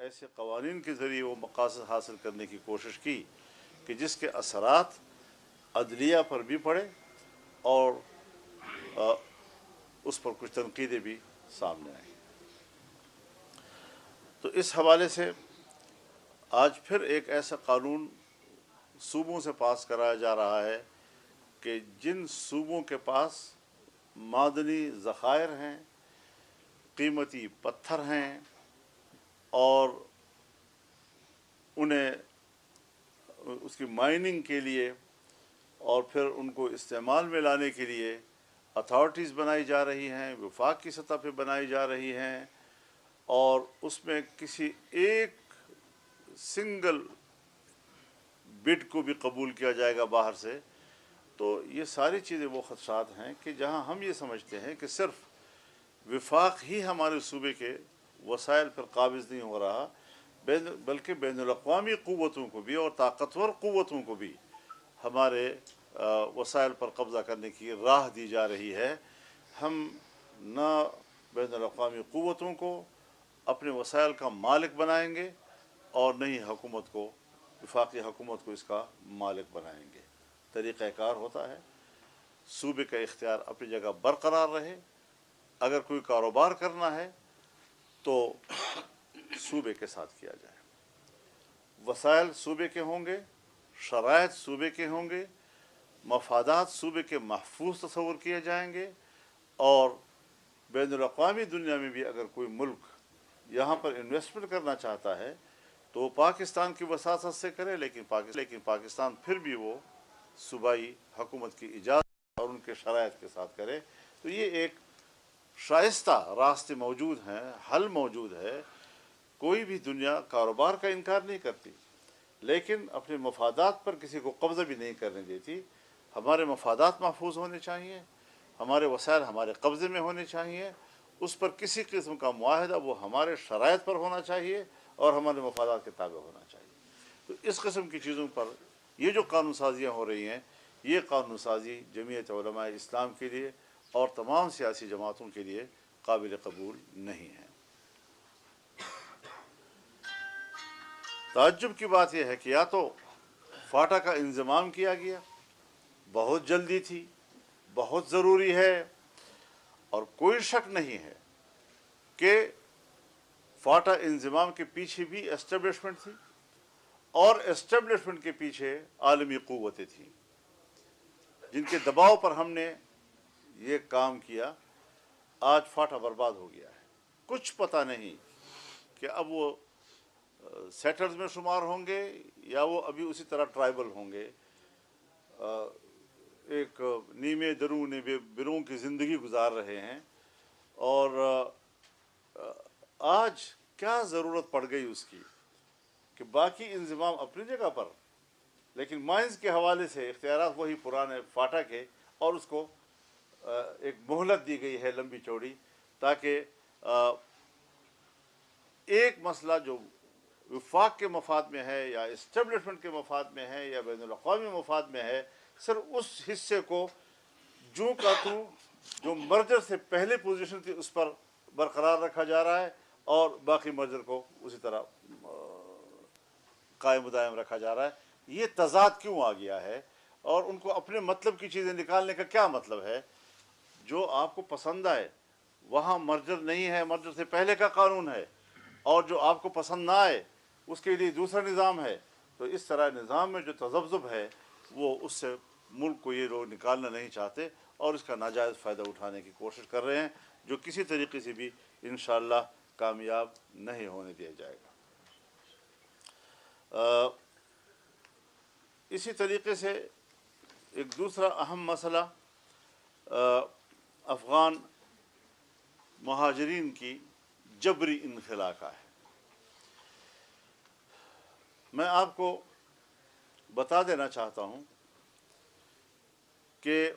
ایسے قوانین کے ذریعے وہ مقاصد حاصل کرنے کی کوشش کی کہ جس کے اثرات عدلیہ پر بھی پڑے اور اس پر کچھ تنقیدیں بھی سامنے آئیں۔ تو اس حوالے سے آج پھر ایک ایسا قانون صوبوں سے پاس کرایا جا رہا ہے کہ جن صوبوں کے پاس معدنی ذخائر ہیں، قیمتی پتھر ہیں اور انہیں اس کی مائننگ کے لیے اور پھر ان کو استعمال میں لانے کے لیے اتھارٹیز بنائی جا رہی ہیں، وفاق کی سطح پہ بنائی جا رہی ہیں، اور اس میں کسی ایک سنگل بڈ کو بھی قبول کیا جائے گا باہر سے، تو یہ ساری چیزیں وہ خدشات ہیں کہ جہاں ہم یہ سمجھتے ہیں کہ صرف وفاق ہی ہمارے صوبے کے وسائل پر قابض نہیں ہو رہا، بلکہ بین الاقوامی قوتوں کو بھی اور طاقتور قوتوں کو بھی ہمارے وسائل پر قبضہ کرنے کی راہ دی جا رہی ہے۔ ہم نہ بین الاقوامی قوتوں کو اپنے وسائل کا مالک بنائیں گے اور نہ ہی حکومت کو، وفاقی حکومت کو اس کا مالک بنائیں گے۔ طریقہ کار ہوتا ہے صوبے کا اختیار اپنی جگہ برقرار رہے، اگر کوئی کاروبار کرنا ہے تو صوبے کے ساتھ کیا جائے، وسائل صوبے کے ہوں گے، شرائط صوبے کے ہوں گے، مفادات صوبے کے محفوظ تصور کیے جائیں گے، اور بین الاقوامی دنیا میں بھی اگر کوئی ملک یہاں پر انویسٹمنٹ کرنا چاہتا ہے تو وہ پاکستان کی وساطت سے کرے، لیکن پاکستان پھر بھی وہ صوبائی حکومت کی اجازت اور ان کے شرائط کے ساتھ کرے۔ تو یہ ایک شائستہ راستے موجود ہیں، حل موجود ہے۔ کوئی بھی دنیا کاروبار کا انکار نہیں کرتی، لیکن اپنے مفادات پر کسی کو قبضہ بھی نہیں کرنے دیتی۔ ہمارے مفادات محفوظ ہونے چاہیے، ہمارے وسائل ہمارے قبضے میں ہونے چاہیے، اس پر کسی قسم کا معاہدہ وہ ہمارے شرائط پر ہونا چاہیے اور ہمارے مفادات کے تابع ہونا چاہیے۔ تو اس قسم کی چیزوں پر یہ جو قانون سازیاں ہو رہی ہیں، یہ قانون سازی جمعیت علماء اسلام کے لیے اور تمام سیاسی جماعتوں کے لیے قابل قبول نہیں ہے۔ تعجب کی بات یہ ہے کہ یا تو فاٹا کا انضمام کیا گیا، بہت جلدی تھی، بہت ضروری ہے، اور کوئی شک نہیں ہے کہ فاٹا انضمام کے پیچھے بھی اسٹیبلشمنٹ تھی، اور اسٹیبلشمنٹ کے پیچھے عالمی قوتیں تھیں جن کے دباؤ پر ہم نے یہ کام کیا۔ آج فاٹا برباد ہو گیا ہے، کچھ پتہ نہیں کہ اب وہ سیٹلز میں شمار ہوں گے یا وہ ابھی اسی طرح ٹرائبل ہوں گے، ایک نیمے درون بروں کی زندگی گزار رہے ہیں۔ اور آج کیا ضرورت پڑ گئی اس کی کہ باقی انضمام اپنی جگہ پر، لیکن مائنز کے حوالے سے اختیارات وہی پرانے فاٹا کے، اور اس کو ایک مہلت دی گئی ہے لمبی چوڑی، تاکہ ایک مسئلہ جو وفاق کے مفاد میں ہے یا اسٹیبلشمنٹ کے مفاد میں ہے یا بین الاقوامی مفاد میں ہے، صرف اس حصے کو جو کا تو جو مرجر سے پہلے پوزیشن تھی اس پر برقرار رکھا جا رہا ہے، اور باقی مرجر کو اسی طرح قائم و دائم رکھا جا رہا ہے۔ یہ تضاد کیوں آ گیا ہے، اور ان کو اپنے مطلب کی چیزیں نکالنے کا کیا مطلب ہے؟ جو آپ کو پسند آئے وہاں مرجر نہیں ہے، مرجر سے پہلے کا قانون ہے، اور جو آپ کو پسند نہ آئے اس کے لیے دوسرا نظام ہے۔ تو اس طرح نظام میں جو تذبذب ہے وہ اس سے ملک کو یہ لوگ نکالنا نہیں چاہتے، اور اس کا ناجائز فائدہ اٹھانے کی کوشش کر رہے ہیں، جو کسی طریقے سے بھی انشاءاللہ کامیاب نہیں ہونے دیا جائے گا۔ اسی طریقے سے ایک دوسرا اہم مسئلہ افغان مہاجرین کی جبری انخلا کا ہے۔ میں آپ کو بتا دینا چاہتا ہوں کہ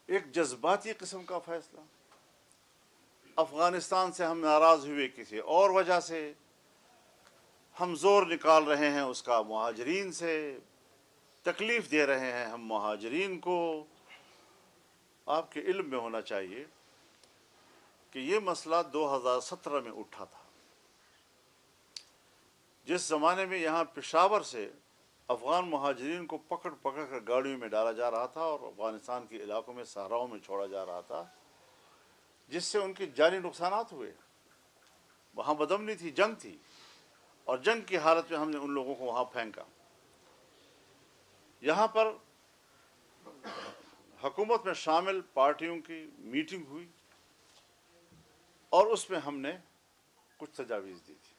ایک جذباتی قسم کا فیصلہ، افغانستان سے ہم ناراض ہوئے کسی اور وجہ سے، ہم زور نکال رہے ہیں اس کا مہاجرین سے، تکلیف دے رہے ہیں ہم مہاجرین کو۔ آپ کے علم میں ہونا چاہیے کہ یہ مسئلہ 2017 میں اٹھا تھا، جس زمانے میں یہاں پشاور سے افغان مہاجرین کو پکڑ پکڑ کر گاڑیوں میں ڈالا جا رہا تھا اور افغانستان کے علاقوں میں صحراؤں میں چھوڑا جا رہا تھا، جس سے ان کے جانی نقصانات ہوئے۔ وہاں بدامنی تھی، جنگ تھی، اور جنگ کی حالت میں ہم نے ان لوگوں کو وہاں پھینکا۔ یہاں پر حکومت میں شامل پارٹیوں کی میٹنگ ہوئی اور اس میں ہم نے کچھ تجاویز دی تھی۔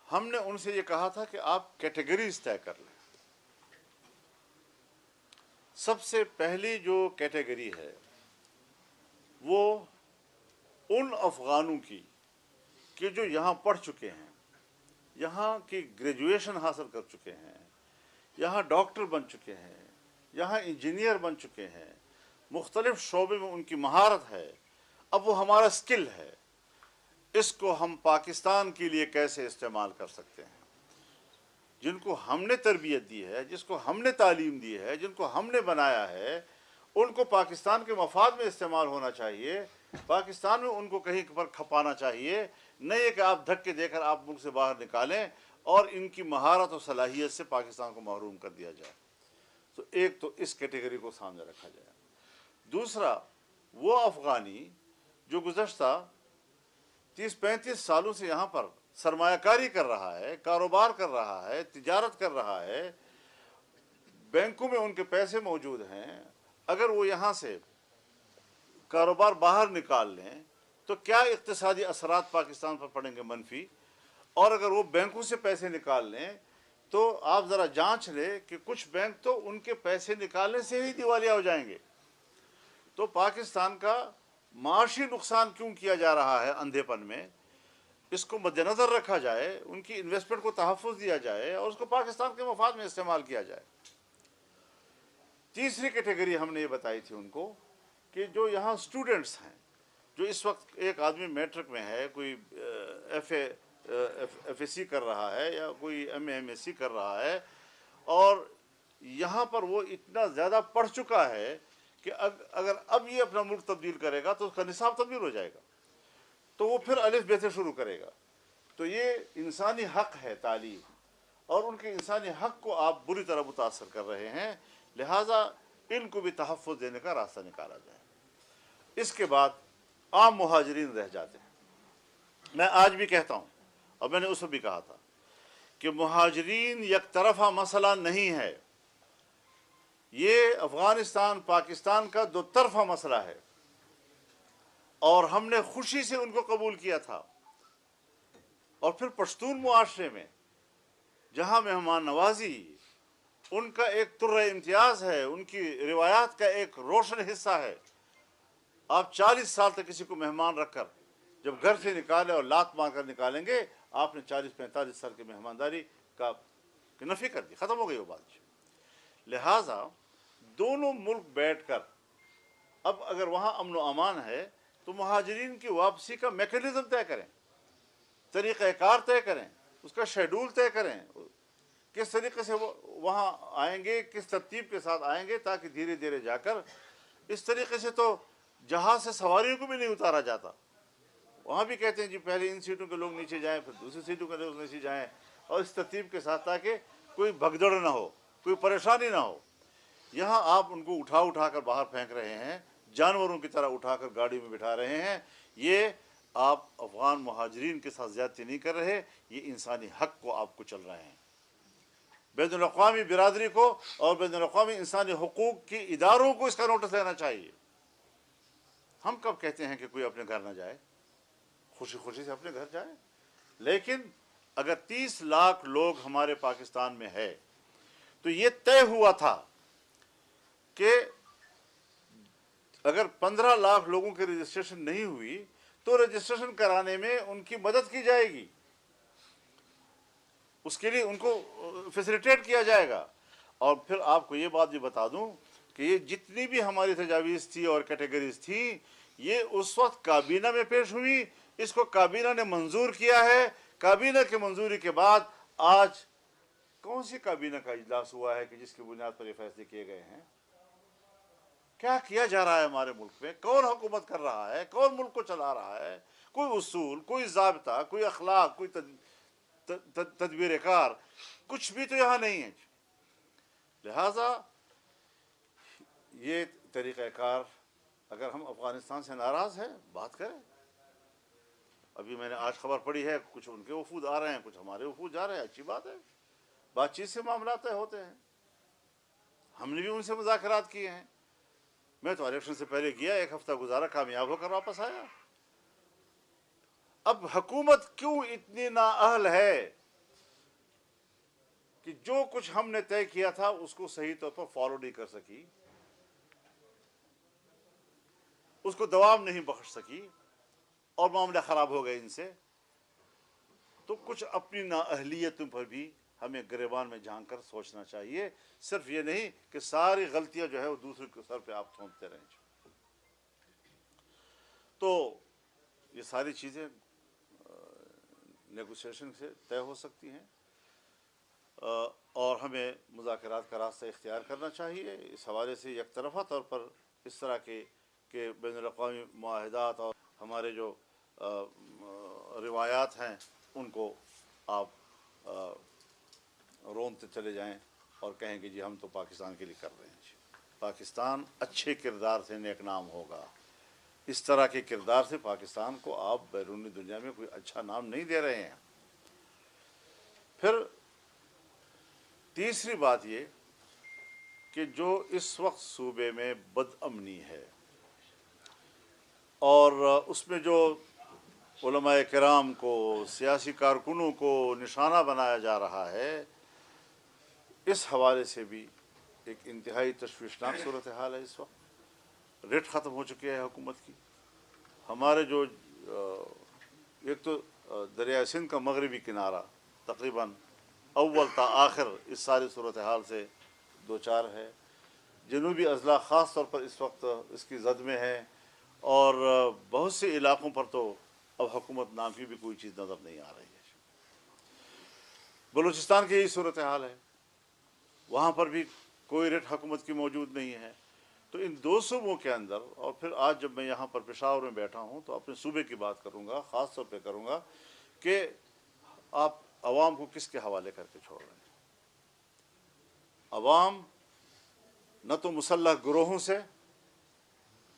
ہم نے ان سے یہ کہا تھا کہ آپ کیٹیگریز طے کر لیں۔ سب سے پہلی جو کیٹیگری ہے وہ ان افغانوں کی کہ جو یہاں پڑھ چکے ہیں، یہاں کی گریجویشن حاصل کر چکے ہیں، یہاں ڈاکٹر بن چکے ہیں، یہاں انجینئر بن چکے ہیں، مختلف شعبے میں ان کی مہارت ہے، اب وہ ہمارا اسکل ہے، اس کو ہم پاکستان کے لیے کیسے استعمال کر سکتے ہیں۔ جن کو ہم نے تربیت دی ہے، جس کو ہم نے تعلیم دی ہے، جن کو ہم نے بنایا ہے، ان کو پاکستان کے مفاد میں استعمال ہونا چاہیے، پاکستان میں ان کو کہیں پر کھپانا چاہیے، نہیں کہ آپ دھکے دے کر آپ ملک سے باہر نکالیں اور ان کی مہارت اور صلاحیت سے پاکستان کو محروم کر دیا جائے۔ تو ایک تو اس کیٹیگری کو سامنے رکھا جائے۔ دوسرا، وہ افغانی جو گزشتہ 30-35 سالوں سے یہاں پر سرمایہ کاری کر رہا ہے، کاروبار کر رہا ہے، تجارت کر رہا ہے، بینکوں میں ان کے پیسے موجود ہیں، اگر وہ یہاں سے کاروبار باہر نکال لیں تو کیا اقتصادی اثرات پاکستان پر پڑیں گے منفی، اور اگر وہ بینکوں سے پیسے نکال لیں تو آپ ذرا جانچ لیں کہ کچھ بینک تو ان کے پیسے نکالنے سے ہی دیوالیہ ہو جائیں گے۔ تو پاکستان کا معاشی نقصان کیوں کیا جا رہا ہے اندھے پن میں، اس کو مد نظر رکھا جائے، ان کی انویسٹمنٹ کو تحفظ دیا جائے اور اس کو پاکستان کے مفاد میں استعمال کیا جائے۔ تیسری کیٹیگری ہم نے یہ بتائی تھی ان کو کہ جو یہاں اسٹوڈنٹس ہیں، جو اس وقت ایک آدمی میٹرک میں ہے، کوئی ایف اے سی کر رہا ہے یا کوئی ایم ایس سی کر رہا ہے، اور یہاں پر وہ اتنا زیادہ پڑھ چکا ہے کہ اگر اب یہ اپنا ملک تبدیل کرے گا تو اس کا نصاب تبدیل ہو جائے گا، تو وہ پھر الف بے سے شروع کرے گا۔ تو یہ انسانی حق ہے تعلیم، اور ان کے انسانی حق کو آپ بری طرح متاثر کر رہے ہیں، لہٰذا ان کو بھی تحفظ دینے کا راستہ نکالا جائے۔ اس کے بعد عام مہاجرین رہ جاتے ہیں۔ میں آج بھی کہتا ہوں، اور میں نے اس وقت بھی کہا تھا کہ مہاجرین یک طرفہ مسئلہ نہیں ہے، یہ افغانستان پاکستان کا دو طرفہ مسئلہ ہے، اور ہم نے خوشی سے ان کو قبول کیا تھا۔ اور پھر پشتون معاشرے میں جہاں مہمان نوازی ان کا ایک طرہ امتیاز ہے، ان کی روایات کا ایک روشن حصہ ہے۔ آپ 40 سال تک کسی کو مہمان رکھ کر جب گھر سے نکالے اور لات مار کر نکالیں گے، آپ نے 40-45 سال کی مہمانداری کا نفی کر دی، ختم ہو گئی وہ بات۔ لہٰذا دونوں ملک بیٹھ کر اب اگر وہاں امن و امان ہے تو مہاجرین کی واپسی کا میکینزم طے کریں، طریقہ کار طے کریں، اس کا شیڈول طے کریں، کس طریقے سے وہ وہاں آئیں گے، کس ترتیب کے ساتھ آئیں گے، تاکہ دھیرے دھیرے جا کر اس طریقے سے تو جہاز سے سواریوں کو بھی نہیں اتارا جاتا۔ وہاں بھی کہتے ہیں جی پہلے ان سیٹوں کے لوگ نیچے جائیں، پھر دوسری سیٹوں کے لوگ نیچے جائیں، اور اس ترتیب کے ساتھ، تاکہ کوئی بھگدڑ نہ ہو، کوئی پریشانی نہ ہو۔ یہاں آپ ان کو اٹھا کر باہر پھینک رہے ہیں، جانوروں کی طرح اٹھا کر گاڑی میں بٹھا رہے ہیں۔ یہ آپ افغان مہاجرین کے ساتھ زیادتی نہیں کر رہے، یہ انسانی حق کو آپ کو چل رہے ہیں۔ بین الاقوامی برادری کو اور بین الاقوامی انسانی حقوق کی اداروں کو اس کا نوٹس لینا چاہیے۔ ہم کب کہتے ہیں کہ کوئی اپنے گھر نہ جائے؟ خوشی خوشی سے اپنے گھر جائے، لیکن اگر 30 لاکھ لوگ ہمارے پاکستان میں ہے تو یہ طے ہوا تھا کہ اگر 15 لاکھ لوگوں کی رجسٹریشن نہیں ہوئی تو رجسٹریشن کرانے میں ان کی مدد کی جائے گی، اس کے لیے ان کو فیسیلیٹیٹ کیا جائے گا۔ اور پھر آپ کو یہ بات بھی بتا دوں کہ یہ جتنی بھی ہماری تجاویز تھی اور کیٹیگریز تھی، یہ اس وقت کابینہ میں پیش ہوئی، اس کو کابینہ نے منظور کیا ہے۔ کابینہ کی منظوری کے بعد آج کون سی کابینہ کا اجلاس ہوا ہے کہ جس کی بنیاد پر یہ فیصلے کیے گئے ہیں؟ کیا کیا جا رہا ہے ہمارے ملک میں؟ کون حکومت کر رہا ہے؟ کون ملک کو چلا رہا ہے؟ کوئی اصول، کوئی ضابطہ، کوئی اخلاق، کوئی تدبیر کار، کچھ بھی تو یہاں نہیں ہے۔ لہٰذا یہ طریقہ کار، اگر ہم افغانستان سے ناراض ہیں بات کریں۔ ابھی میں نے آج خبر پڑھی ہے، کچھ ان کے وفود آ رہے ہیں، کچھ ہمارے وفود جا رہے ہیں، اچھی بات ہے، بات چیت سے معاملات طے ہوتے ہیں۔ ہم نے بھی ان سے مذاکرات کیے ہیں، میں تو الیکشن سے پہلے گیا، 1 ہفتہ گزارا، کامیاب ہو کر واپس آیا۔ اب حکومت کیوں اتنی نااہل ہے کہ جو کچھ ہم نے طے کیا تھا اس کو صحیح طور پر فالو نہیں کر سکی، اس کو دوام نہیں بخش سکی، اور معاملہ خراب ہو گئے ان سے؟ تو کچھ اپنی نااہلیتوں پر بھی ہمیں گریبان میں جھانک کر سوچنا چاہیے، صرف یہ نہیں کہ ساری غلطیاں جو ہے وہ دوسرے کے سر پہ آپ تھوپتے رہیں۔ تو یہ ساری چیزیں نیگوسیشن سے طے ہو سکتی ہیں، اور ہمیں مذاکرات کا راستہ اختیار کرنا چاہیے۔ اس حوالے سے یک طرفہ طور پر اس طرح کے بین الاقوامی معاہدات اور ہمارے جو روایات ہیں ان کو آپ رونتے چلے جائیں اور کہیں کہ جی ہم تو پاکستان کے لیے کر رہے ہیں۔ پاکستان اچھے کردار سے نیک نام ہوگا۔ اس طرح کے کردار سے پاکستان کو آپ بیرونی دنیا میں کوئی اچھا نام نہیں دے رہے ہیں۔ پھر تیسری بات یہ کہ جو اس وقت صوبے میں بد امنی ہے، اور اس میں جو علماء کرام کو، سیاسی کارکنوں کو نشانہ بنایا جا رہا ہے، اس حوالے سے بھی ایک انتہائی تشویشناک صورتحال ہے۔ اس وقت ریٹ ختم ہو چکی ہے حکومت کی۔ ہمارے جو ایک تو دریائے سندھ کا مغربی کنارہ تقریباً اول تا آخر اس ساری صورتحال سے دوچار ہے۔ جنوبی اضلاع خاص طور پر اس وقت اس کی زد میں ہے، اور بہت سے علاقوں پر تو اب حکومت نام کی بھی کوئی چیز نظر نہیں آ رہی ہے۔ بلوچستان کی یہی صورتحال ہے، وہاں پر بھی کوئی ریٹ حکومت کی موجود نہیں ہے۔ تو ان دو صوبوں کے اندر، اور پھر آج جب میں یہاں پر پشاور میں بیٹھا ہوں تو اپنے صوبے کی بات کروں گا، خاص طور پہ کروں گا کہ آپ عوام کو کس کے حوالے کر کے چھوڑ رہے ہیں۔ عوام نہ تو مسلح گروہوں سے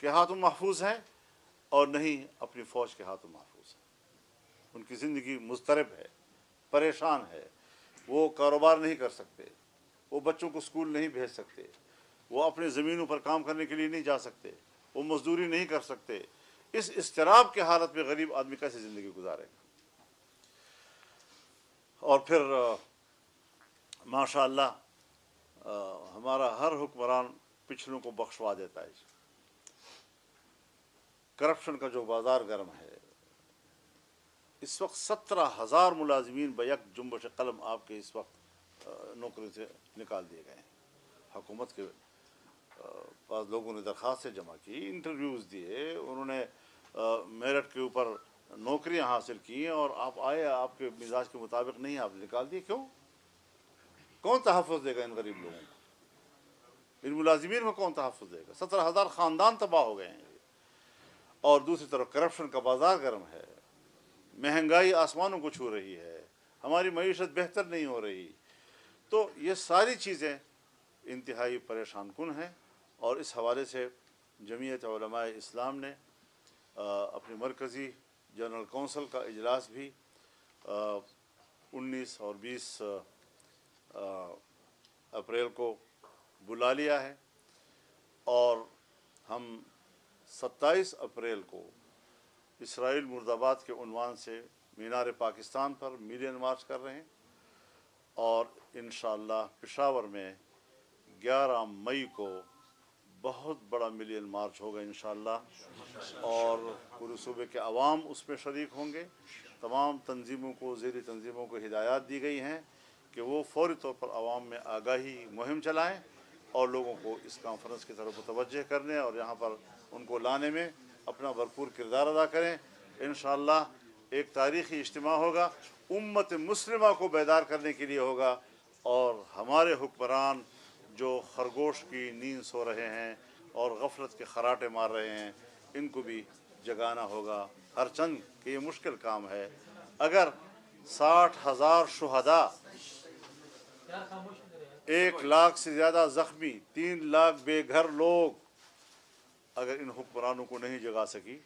کے ہاتھوں محفوظ ہیں، اور نہ ہی اپنی فوج کے ہاتھوں محفوظ ہیں۔ ان کی زندگی مضطرب ہے، پریشان ہے، وہ کاروبار نہیں کر سکتے، وہ بچوں کو اسکول نہیں بھیج سکتے، وہ اپنے زمینوں پر کام کرنے کے لیے نہیں جا سکتے، وہ مزدوری نہیں کر سکتے۔ اس اضطراب کے حالت میں غریب آدمی کیسے زندگی گزارے گا؟ اور پھر ماشاء اللہ ہمارا ہر حکمران پچھلوں کو بخشوا دیتا ہے۔ کرپشن کا جو بازار گرم ہے، اس وقت 17,000 ملازمین بیک جنبش قلم آپ کے اس وقت نوکری سے نکال دیے گئے ہیں۔ حکومت کے پاس لوگوں نے درخواستیں جمع کی، انٹرویوز دیے، انہوں نے میرٹ کے اوپر نوکریاں حاصل کی، اور آپ آئے، آپ کے مزاج کے مطابق نہیں، آپ نکال دیے۔ کیوں؟ کون تحفظ دے گا ان غریب لوگوں کو؟ ان ملازمین کو کون تحفظ دے گا؟ 17,000 خاندان تباہ ہو گئے ہیں۔ اور دوسری طرف کرپشن کا بازار گرم ہے، مہنگائی آسمانوں کو چھو رہی ہے، ہماری معیشت بہتر نہیں ہو رہی۔ تو یہ ساری چیزیں انتہائی پریشان کن ہیں، اور اس حوالے سے جمعیت علماء اسلام نے اپنی مرکزی جنرل کونسل کا اجلاس بھی 19 اور 20 اپریل کو بلا لیا ہے، اور ہم 27 اپریل کو اسرائیل مرد آباد کے عنوان سے مینار پاکستان پر میلین مارچ کر رہے ہیں، اور انشاءاللہ پشاور میں 11 مئی کو بہت بڑا میلین مارچ ہوگا انشاءاللہ، اور پورے صوبے کے عوام اس میں شریک ہوں گے۔ تمام تنظیموں کو، ذیلی تنظیموں کو ہدایات دی گئی ہیں کہ وہ فوری طور پر عوام میں آگاہی مہم چلائیں، اور لوگوں کو اس کانفرنس کی طرف متوجہ کرنے اور یہاں پر ان کو لانے میں اپنا بھرپور کردار ادا کریں۔ انشاءاللہ ایک تاریخی اجتماع ہوگا، امت مسلمہ کو بیدار کرنے کے لیے ہوگا، اور ہمارے حکمران جو خرگوش کی نیند سو رہے ہیں اور غفلت کے خراٹے مار رہے ہیں، ان کو بھی جگانا ہوگا ہر چند کہ یہ مشکل کام ہے۔ اگر 60,000 شہداء، 1 لاکھ سے زیادہ زخمی، 3 لاکھ بے گھر لوگ اگر ان حکمرانوں کو نہیں جگا سکی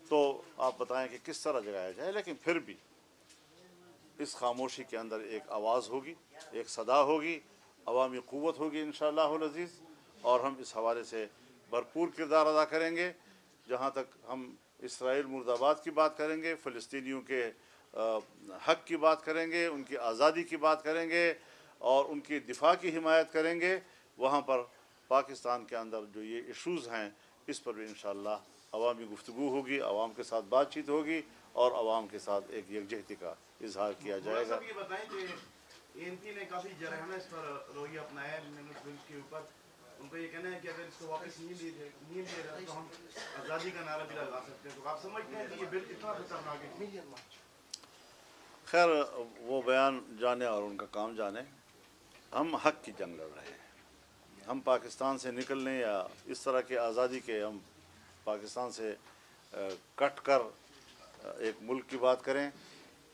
تو آپ بتائیں کہ کس طرح جگایا جائے۔ لیکن پھر بھی اس خاموشی کے اندر ایک آواز ہوگی، ایک صدا ہوگی، عوامی قوت ہوگی انشاءاللہ العزیز، اور ہم اس حوالے سے بھرپور کردار ادا کریں گے۔ جہاں تک ہم اسرائیل مرد آباد کی بات کریں گے، فلسطینیوں کے حق کی بات کریں گے، ان کی آزادی کی بات کریں گے اور ان کی دفاع کی حمایت کریں گے۔ وہاں پر پاکستان کے اندر جو یہ ایشوز ہیں اس پر بھی انشاءاللہ عوامی گفتگو ہوگی، عوام کے ساتھ بات چیت ہوگی اور عوام کے ساتھ ایک یکجہتی کا اظہار کیا جائے گا۔ یہ بتائیں کہ ANP نے کافی جرحانہ اس پر رویہ اپنایا ہے بل کے اوپر، ان کو یہ کہنا ہے کہ اگر اس کو واپس نہیں لے رہا تو ہم آزادی کا نعرہ بھی لگا سکتے ہیں، تو آپ سمجھتے ہیں کہ یہ بل کتنا خطرناک ہے؟ خیر وہ بیان جانے اور ان کا کام جانے، ہم حق کی جنگ لڑ رہے ہیں۔ ہم پاکستان سے نکلنے یا اس طرح کے آزادی کے ہم پاکستان سے کٹ کر ایک ملک کی بات کریں،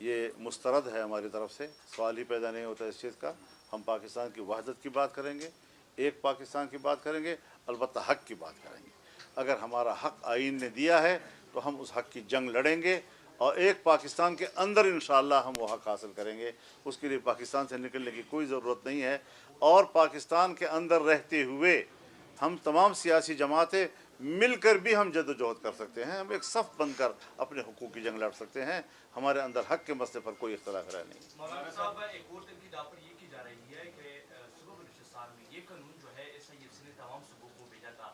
یہ مسترد ہے ہماری طرف سے، سوال ہی پیدا نہیں ہوتا اس چیز کا۔ ہم پاکستان کی وحدت کی بات کریں گے، ایک پاکستان کی بات کریں گے، البتہ حق کی بات کریں گے۔ اگر ہمارا حق آئین نے دیا ہے تو ہم اس حق کی جنگ لڑیں گے اور ایک پاکستان کے اندر انشاءاللہ ہم وہ حق حاصل کریں گے۔ اس کے لیے پاکستان سے نکلنے کی کوئی ضرورت نہیں ہے، اور پاکستان کے اندر رہتے ہوئے ہم تمام سیاسی جماعتیں مل کر بھی ہم جد و جہد کر سکتے ہیں، ہم ایک صف بن کر اپنے حقوق کی جنگ لڑ سکتے ہیں۔ ہمارے اندر حق کے مسئلے پر کوئی اختلاف رائے نہیں۔ مولانا صاحب ایک اور تنقید آپ پر یہ کی جا رہی ہے کہ صوبہ بلوچستان میں یہ قانون جو ہے SIFC نے تمام صوبوں کو بھیجا تھا،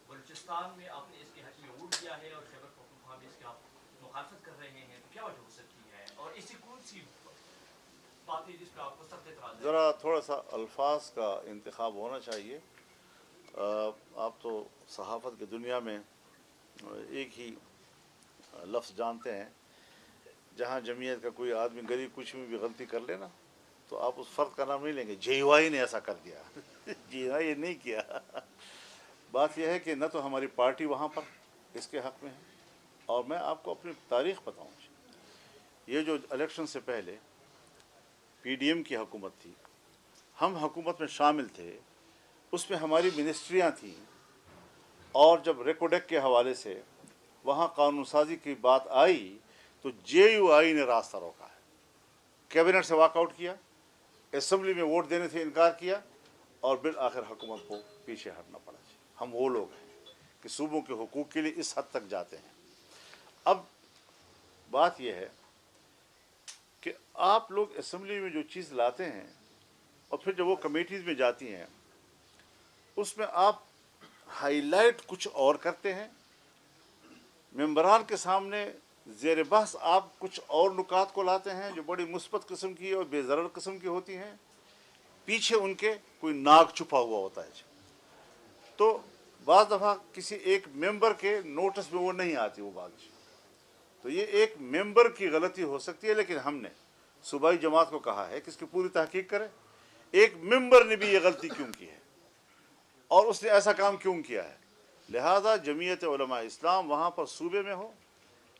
بلوچستان میں آپ نے اس کے حق میں ووٹ دیا ہے اور خیبر پختونخوا میں اس کی آپ مخالفت کر رہے ہیں، تو کیا وجہ ہو سکتی ہے اور ایسی کون سی بات ہے جس پہ آپ کو سخت اعتراض ہے؟ ذرا تھوڑا سا الفاظ کا انتخاب ہونا چاہیے۔ آپ تو صحافت کی دنیا میں ایک ہی لفظ جانتے ہیں، جہاں جمعیت کا کوئی آدمی غریب کچھ میں بھی غلطی کر لینا تو آپ اس فرد کا نام نہیں لیں گے JY نے ایسا کر دیا۔ JY نہیں کیا۔ بات یہ ہے کہ نہ تو ہماری پارٹی وہاں پر اس کے حق میں ہے، اور میں آپ کو اپنی تاریخ بتاؤں، یہ جو الیکشن سے پہلے PDM کی حکومت تھی، ہم حکومت میں شامل تھے، اس میں ہماری منسٹریاں تھیں، اور جب ریکوڈیک کے حوالے سے وہاں قانون سازی کی بات آئی تو JUI نے راستہ روکا ہے، کیبنٹ سے واک آؤٹ کیا، اسمبلی میں ووٹ دینے سے انکار کیا، اور بالآخر حکومت کو پیچھے ہٹنا پڑا۔ ہم وہ لوگ ہیں کہ صوبوں کے حقوق کے لیے اس حد تک جاتے ہیں۔ اب بات یہ ہے کہ آپ لوگ اسمبلی میں جو چیز لاتے ہیں اور پھر جب وہ کمیٹیز میں جاتی ہیں اس میں آپ ہائی لائٹ کچھ اور کرتے ہیں، ممبران کے سامنے زیر بحث آپ کچھ اور نکات کو لاتے ہیں جو بڑی مثبت قسم کی اور بے ضرر قسم کی ہوتی ہیں، پیچھے ان کے کوئی ناک چھپا ہوا ہوتا ہے۔ تو بعض دفعہ کسی ایک ممبر کے نوٹس میں وہ نہیں آتی وہ بات، تو یہ ایک ممبر کی غلطی ہو سکتی ہے، لیکن ہم نے صوبائی جماعت کو کہا ہے کہ اس کی پوری تحقیق کرے، ایک ممبر نے بھی یہ غلطی کیوں کی ہے اور اس نے ایسا کام کیوں کیا ہے۔ لہذا جمعیت علماء اسلام وہاں پر صوبے میں ہو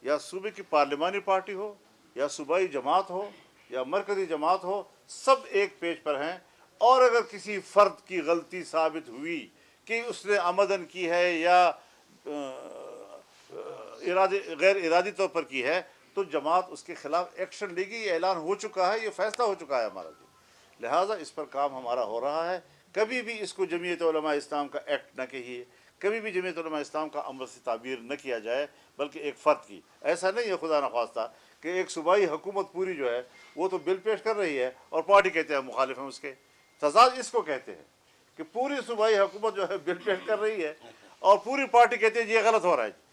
یا صوبے کی پارلیمانی پارٹی ہو یا صوبائی جماعت ہو یا مرکزی جماعت ہو، سب ایک پیج پر ہیں، اور اگر کسی فرد کی غلطی ثابت ہوئی کہ اس نے عمدن کی ہے یا غیر ارادی طور پر کی ہے تو جماعت اس کے خلاف ایکشن لے گی۔ یہ اعلان ہو چکا ہے، یہ فیصلہ ہو چکا ہے ہمارا، لہٰذا اس پر کام ہمارا ہو رہا ہے۔ کبھی بھی اس کو جمعیت علماء اسلام کا ایکٹ نہ کہیے، کبھی بھی جمعیت علماء اسلام کا عمل سے تعبیر نہ کیا جائے، بلکہ ایک فرد کی۔ ایسا نہیں ہے خدا نخواستہ کہ ایک صوبائی حکومت پوری جو ہے وہ تو بل پیش کر رہی ہے اور پارٹی کہتے ہیں مخالف ہیں اس کے، تضاد اس کو کہتے ہیں کہ پوری صوبائی حکومت جو ہے بل پیش کر رہی ہے اور پوری پارٹی کہتے ہیں یہ غلط ہو رہا ہے۔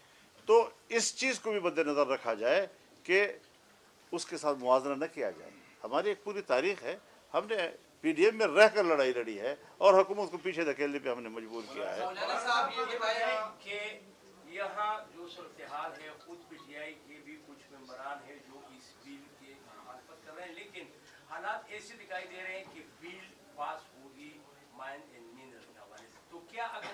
تو اس چیز کو بھی مد نظر رکھا جائے کہ اس کے ساتھ موازنہ نہ کیا جائے۔ ہماری ایک پوری تاریخ ہے، ہم نے PDM میں رہ کر لڑائی لڑی ہے اور حکومت کو پیچھے دھکیلنے پہ ہم نے مجبور کیا ہے۔ مولانا صاحب یہ بتائیں کہ یہاں جو صورتحال ہے، خود PTI کے بھی کچھ ممبران ہیں جو اس بل کی مخالفت کر رہے ہیں، لیکن حالات ایسے دکھائی دے رہے ہیں کہ بل پاس ہوگی مائن اینڈ مینرل کے حوالے سے، تو کیا اگر